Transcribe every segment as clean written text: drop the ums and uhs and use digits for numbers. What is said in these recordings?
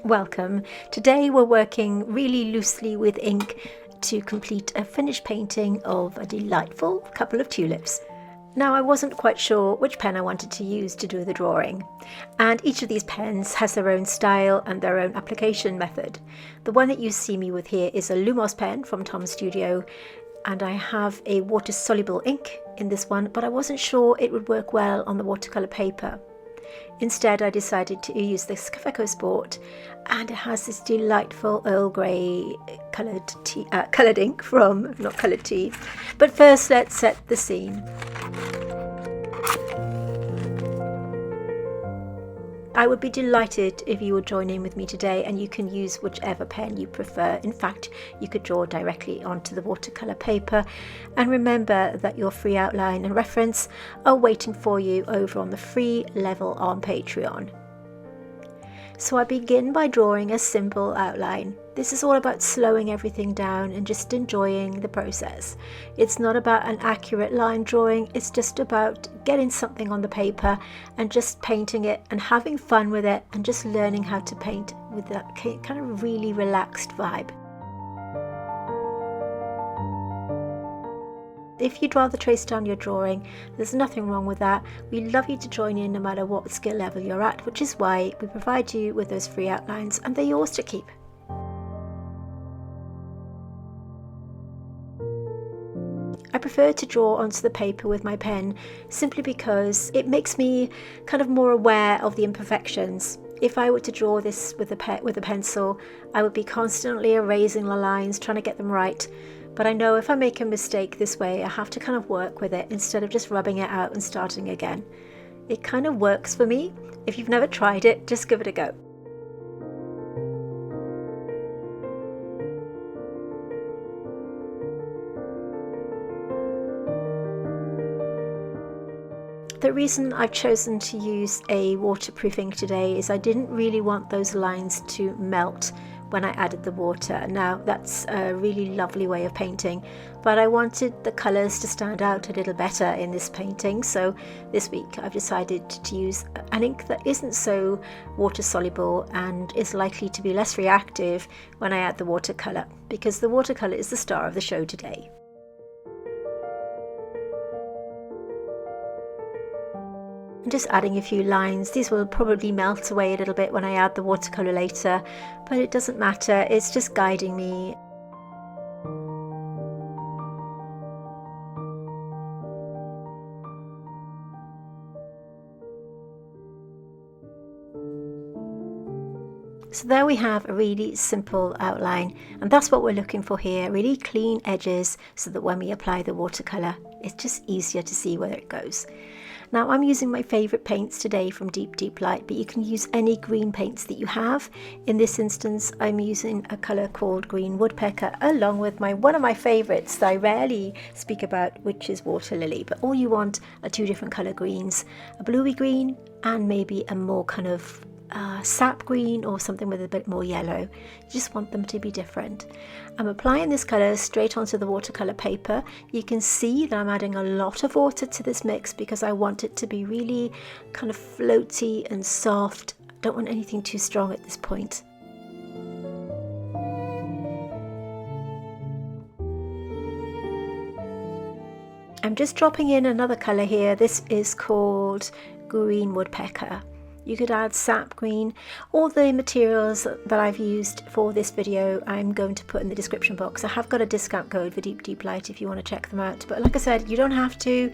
Welcome. Today we're working really loosely with ink to complete a finished painting of a delightful couple of tulips. Now I wasn't quite sure which pen I wanted to use to do the drawing, and each of these pens has their own style and their own application method. The one that you see me with here is a Lumos pen from Tom's Studio, and I have a water-soluble ink in this one, but I wasn't sure it would work well on the watercolor paper. Instead, I decided to use this Kaweko Sport, and it has this delightful Earl Grey coloured ink from, not coloured tea. But first, let's set the scene. I would be delighted if you would join in with me today, and you can use whichever pen you prefer. In fact, you could draw directly onto the watercolour paper. And remember that your free outline and reference are waiting for you over on the free level on Patreon. So I begin by drawing a simple outline. This is all about slowing everything down and just enjoying the process. It's not about an accurate line drawing, it's just about getting something on the paper and just painting it and having fun with it and just learning how to paint with that kind of really relaxed vibe. If you'd rather trace down your drawing, there's nothing wrong with that. We love you to join in no matter what skill level you're at, which is why we provide you with those free outlines, and they're yours to keep. I prefer to draw onto the paper with my pen simply because it makes me kind of more aware of the imperfections. If I were to draw this with a pencil, I would be constantly erasing the lines, trying to get them right. But I know if I make a mistake this way, I have to kind of work with it instead of just rubbing it out and starting again. It kind of works for me. If you've never tried it, just give it a go. The reason I've chosen to use a waterproof ink today is I didn't really want those lines to melt when I added the water. Now that's a really lovely way of painting, but I wanted the colours to stand out a little better in this painting, so this week I've decided to use an ink that isn't so water soluble and is likely to be less reactive when I add the watercolour, because the watercolour is the star of the show today. I'm just adding a few lines. These will probably melt away a little bit when I add the watercolour later, but it doesn't matter, it's just guiding me. So there we have a really simple outline, and that's what we're looking for here, really clean edges so that when we apply the watercolour, it's just easier to see where it goes. Now I'm using my favourite paints today from Deep Light, but you can use any green paints that you have. In this instance, I'm using a colour called Green Woodpecker, along with one of my favourites that I rarely speak about, which is Waterlily. But all you want are two different colour greens, a bluey green and maybe a more kind of sap green or something with a bit more yellow. You just want them to be different. I'm applying this colour straight onto the watercolour paper. You can see that I'm adding a lot of water to this mix because I want it to be really kind of floaty and soft. I don't want anything too strong at this point. I'm just dropping in another colour here. This is called Green Woodpecker. You could add sap green. All the materials that I've used for this video I'm going to put in the description box. I have got a discount code for Deep Light if you want to check them out, but like I said, you don't have to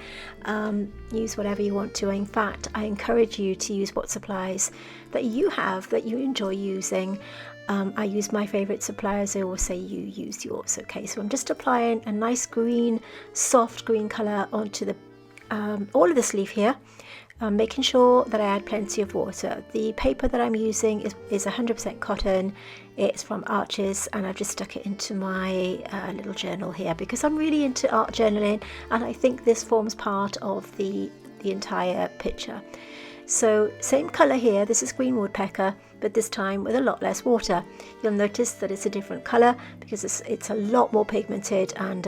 use whatever you want to. In fact, I encourage you to use what supplies that you have that you enjoy using. I use my favourite suppliers. I always say you use yours. Okay, so I'm just applying a nice green, soft green colour onto the all of the sleeve here. Making sure that I add plenty of water. The paper that I'm using is 100% cotton. It's from Arches, and I've just stuck it into my little journal here because I'm really into art journaling, and I think this forms part of the entire picture. So same colour here, this is Green Woodpecker, but this time with a lot less water. You'll notice that it's a different colour because it's a lot more pigmented, and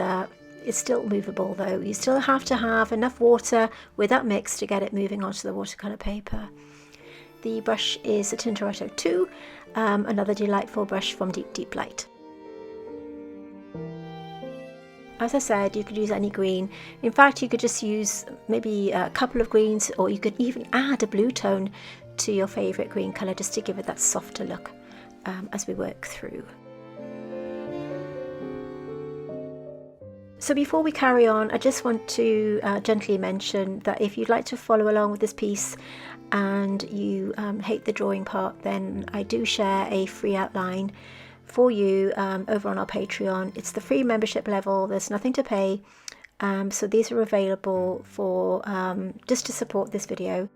it's still movable though. You still have to have enough water with that mix to get it moving onto the watercolour paper. The brush is a Tintoretto 2, another delightful brush from Deep Light. As I said, you could use any green. In fact, you could just use maybe a couple of greens, or you could even add a blue tone to your favourite green colour just to give it that softer look as we work through. So before we carry on, I just want to gently mention that if you'd like to follow along with this piece and you hate the drawing part, then I do share a free outline for you over on our Patreon. It's the free membership level, there's nothing to pay, so these are available for just to support this video.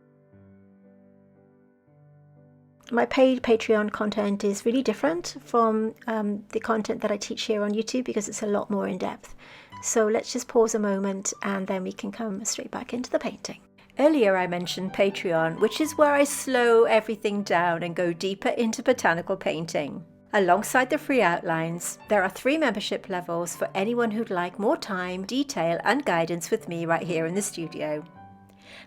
My paid Patreon content is really different from the content that I teach here on YouTube because it's a lot more in depth. So let's just pause a moment and then we can come straight back into the painting. Earlier I mentioned Patreon, which is where I slow everything down and go deeper into botanical painting. Alongside the free outlines, there are 3 membership levels for anyone who'd like more time, detail and guidance with me right here in the studio.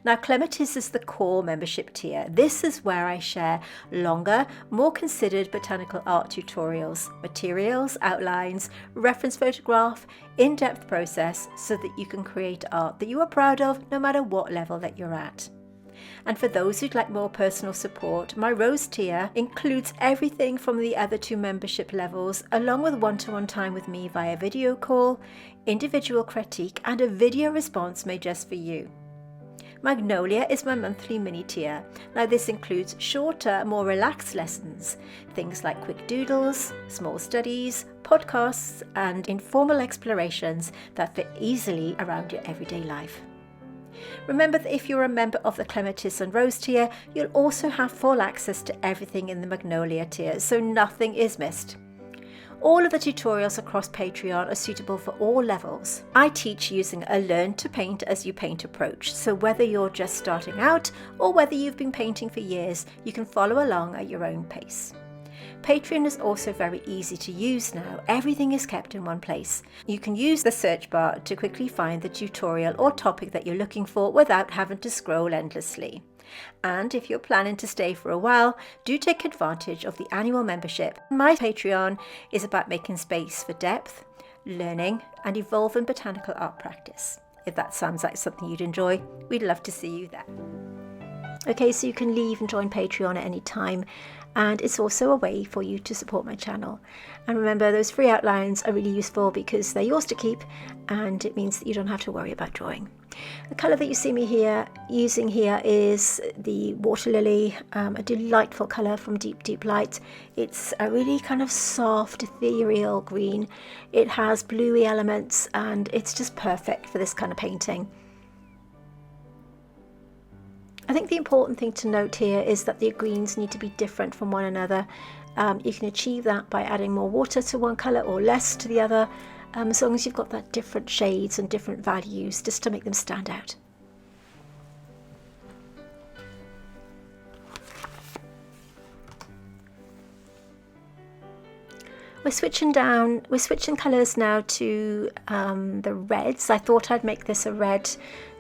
Now, Clematis is the core membership tier. This is where I share longer, more considered botanical art tutorials, materials, outlines, reference photograph, in-depth process so that you can create art that you are proud of no matter what level that you're at. And for those who'd like more personal support, my Rose tier includes everything from the other 2 membership levels, along with one-to-one time with me via video call, individual critique, and a video response made just for you. Magnolia is my monthly mini tier. Now this includes shorter, more relaxed lessons, things like quick doodles, small studies, podcasts, and informal explorations that fit easily around your everyday life. Remember that if you're a member of the Clematis and Rose tier, you'll also have full access to everything in the Magnolia tier, so nothing is missed. All of the tutorials across Patreon are suitable for all levels. I teach using a learn to paint as you paint approach, so whether you're just starting out or whether you've been painting for years, you can follow along at your own pace. Patreon is also very easy to use now. Everything is kept in one place. You can use the search bar to quickly find the tutorial or topic that you're looking for without having to scroll endlessly. And if you're planning to stay for a while, do take advantage of the annual membership. My Patreon is about making space for depth, learning and evolving botanical art practice. If that sounds like something you'd enjoy, we'd love to see you there. Okay, so you can leave and join Patreon at any time, and it's also a way for you to support my channel. And remember, those free outlines are really useful because they're yours to keep, and it means that you don't have to worry about drawing. The colour that you see me using here is the Waterlily, a delightful colour from Deep Light. It's a really kind of soft, ethereal green. It has bluey elements and it's just perfect for this kind of painting. I think the important thing to note here is that the greens need to be different from one another. You can achieve that by adding more water to one colour or less to the other, as long as you've got that different shades and different values just to make them stand out. We're switching colours now to the reds. I thought I'd make this a red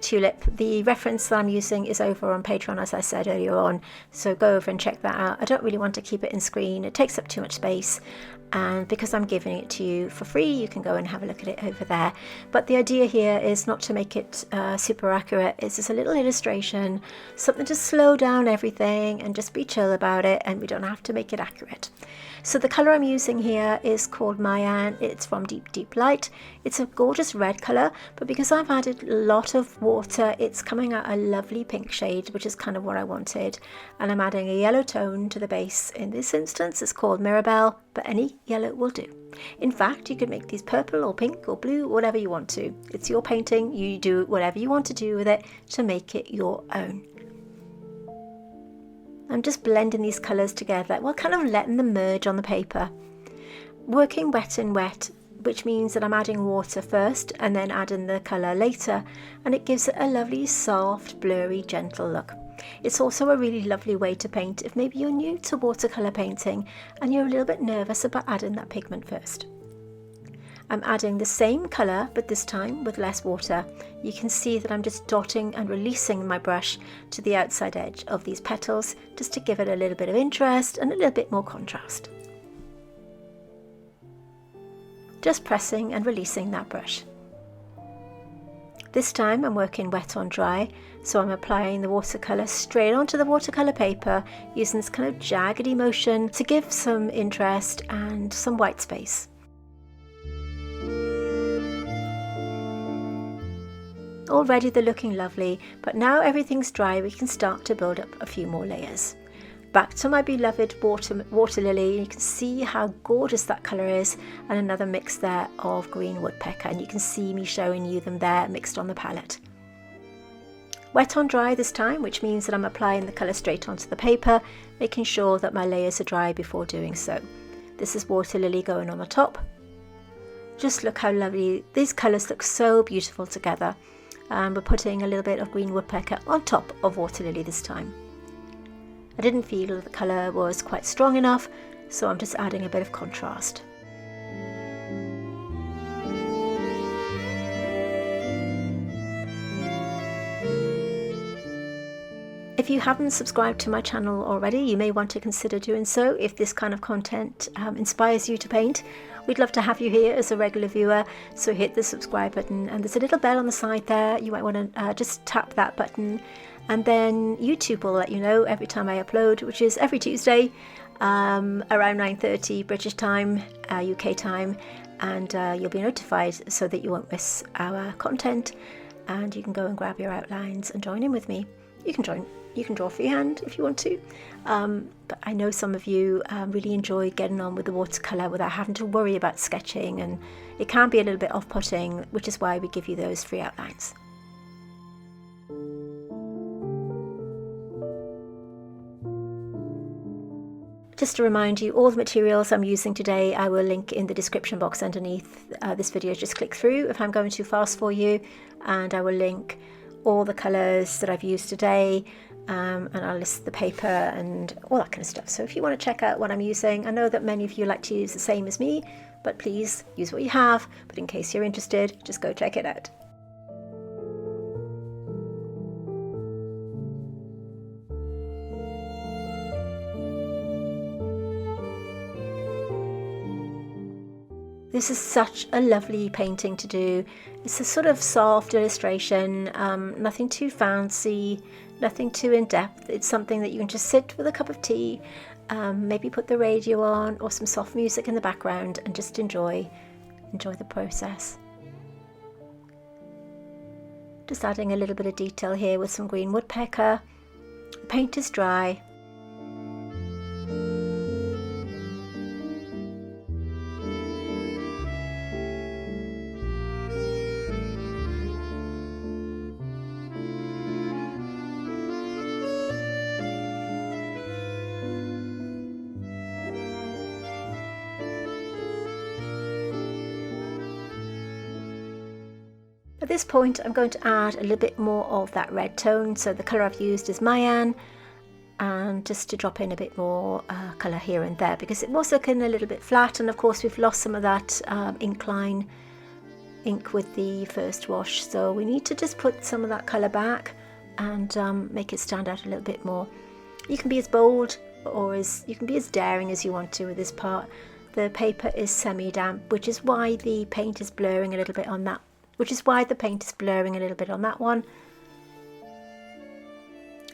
tulip. The reference that I'm using is over on Patreon, as I said earlier on, so go over and check that out. I don't really want to keep it in screen, it takes up too much space, and because I'm giving it to you for free, you can go and have a look at it over there. But the idea here is not to make it super accurate. It's just a little illustration, something to slow down everything and just be chill about it, and we don't have to make it accurate. So the colour I'm using here is called Mayan. It's from Deep Light. It's a gorgeous red colour, but because I've added a lot of water, it's coming out a lovely pink shade, which is kind of what I wanted. And I'm adding a yellow tone to the base. In this instance, it's called Mirabelle, but any yellow will do. In fact, you could make these purple or pink or blue, whatever you want to. It's your painting. You do whatever you want to do with it to make it your own. I'm just blending these colours together, well, kind of letting them merge on the paper. Working wet and wet, which means that I'm adding water first and then adding the colour later, and it gives it a lovely, soft, blurry, gentle look. It's also a really lovely way to paint if maybe you're new to watercolour painting and you're a little bit nervous about adding that pigment first. I'm adding the same colour, but this time with less water. You can see that I'm just dotting and releasing my brush to the outside edge of these petals, just to give it a little bit of interest and a little bit more contrast. Just pressing and releasing that brush. This time I'm working wet on dry, so I'm applying the watercolour straight onto the watercolour paper using this kind of jaggedy motion to give some interest and some white space. Already they're looking lovely, but now everything's dry, we can start to build up a few more layers. Back to my beloved Waterlily, you can see how gorgeous that colour is, and another mix there of green woodpecker, and you can see me showing you them there mixed on the palette. Wet on dry this time, which means that I'm applying the colour straight onto the paper, making sure that my layers are dry before doing so. This is Waterlily going on the top. Just look how lovely, these colours look so beautiful together. And we're putting a little bit of green woodpecker on top of Waterlily this time. I didn't feel the colour was quite strong enough, so I'm just adding a bit of contrast. If you haven't subscribed to my channel already, you may want to consider doing so if this kind of content inspires you to paint. We'd love to have you here as a regular viewer, so hit the subscribe button, and there's a little bell on the side there. You might want to just tap that button, and then YouTube will let you know every time I upload, which is every Tuesday around 9:30 British time, UK time, and you'll be notified so that you won't miss our content, and you can go and grab your outlines and join in with me. You can draw freehand if you want to, but I know some of you really enjoy getting on with the watercolour without having to worry about sketching, and it can be a little bit off-putting, which is why we give you those free outlines. Just to remind you, all the materials I'm using today I will link in the description box underneath this video. Just click through if I'm going too fast for you, and I will link all the colours that I've used today, and I'll list the paper and all that kind of stuff. So if you want to check out what I'm using, I know that many of you like to use the same as me, but please use what you have. But in case you're interested, just go check it out. This is such a lovely painting to do. It's a sort of soft illustration, nothing too fancy, nothing too in-depth. It's something that you can just sit with a cup of tea, maybe put the radio on or some soft music in the background and just enjoy the process. Just adding a little bit of detail here with some green woodpecker. The paint is dry. At this point I'm going to add a little bit more of that red tone, so the colour I've used is Mayan, and just to drop in a bit more colour here and there because it was looking a little bit flat, and of course we've lost some of that ink with the first wash, so we need to just put some of that colour back and make it stand out a little bit more. You can be as bold or you can be as daring as you want to with this part. The paper is semi-damp, which is why the paint is blurring a little bit on that one.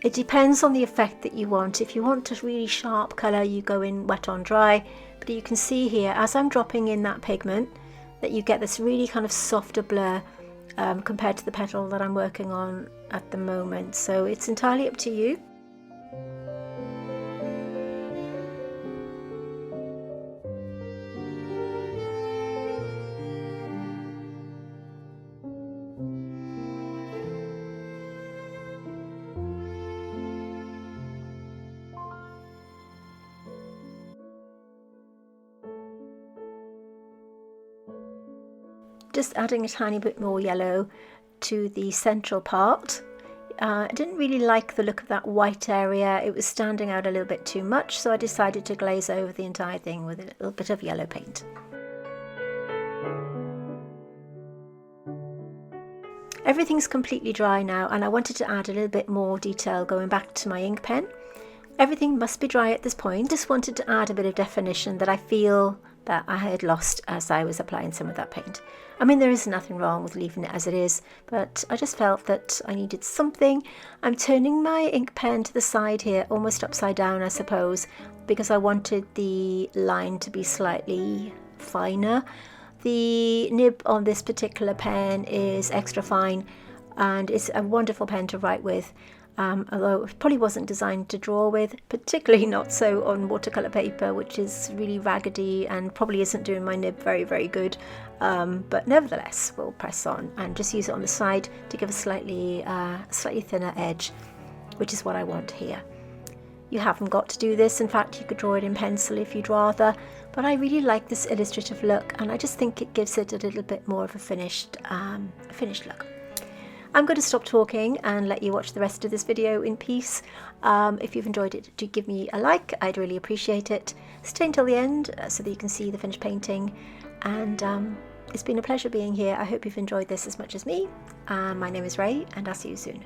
It depends on the effect that you want. If you want a really sharp colour, you go in wet on dry, but you can see here as I'm dropping in that pigment that you get this really kind of softer blur compared to the petal that I'm working on at the moment, so it's entirely up to you. Just adding a tiny bit more yellow to the central part. I didn't really like the look of that white area. It was standing out a little bit too much, so I decided to glaze over the entire thing with a little bit of yellow paint. Everything's completely dry now, and I wanted to add a little bit more detail going back to my ink pen. Everything must be dry at this point. Just wanted to add a bit of definition that I feel that I had lost as I was applying some of that paint. I mean, there is nothing wrong with leaving it as it is, but I just felt that I needed something. I'm turning my ink pen to the side here, almost upside down, I suppose, because I wanted the line to be slightly finer. The nib on this particular pen is extra fine, and it's a wonderful pen to write with. Although it probably wasn't designed to draw with, particularly not so on watercolor paper, which is really raggedy and probably isn't doing my nib very good. But nevertheless, we'll press on and just use it on the side to give a slightly thinner edge, which is what I want here. You haven't got to do this. In fact, you could draw it in pencil if you'd rather, but I really like this illustrative look, and I just think it gives it a little bit more of a finished look. I'm going to stop talking and let you watch the rest of this video in peace. If you've enjoyed it, do give me a like. I'd really appreciate it. Stay until the end so that you can see the finished painting. And it's been a pleasure being here. I hope you've enjoyed this as much as me. My name is Ray, and I'll see you soon.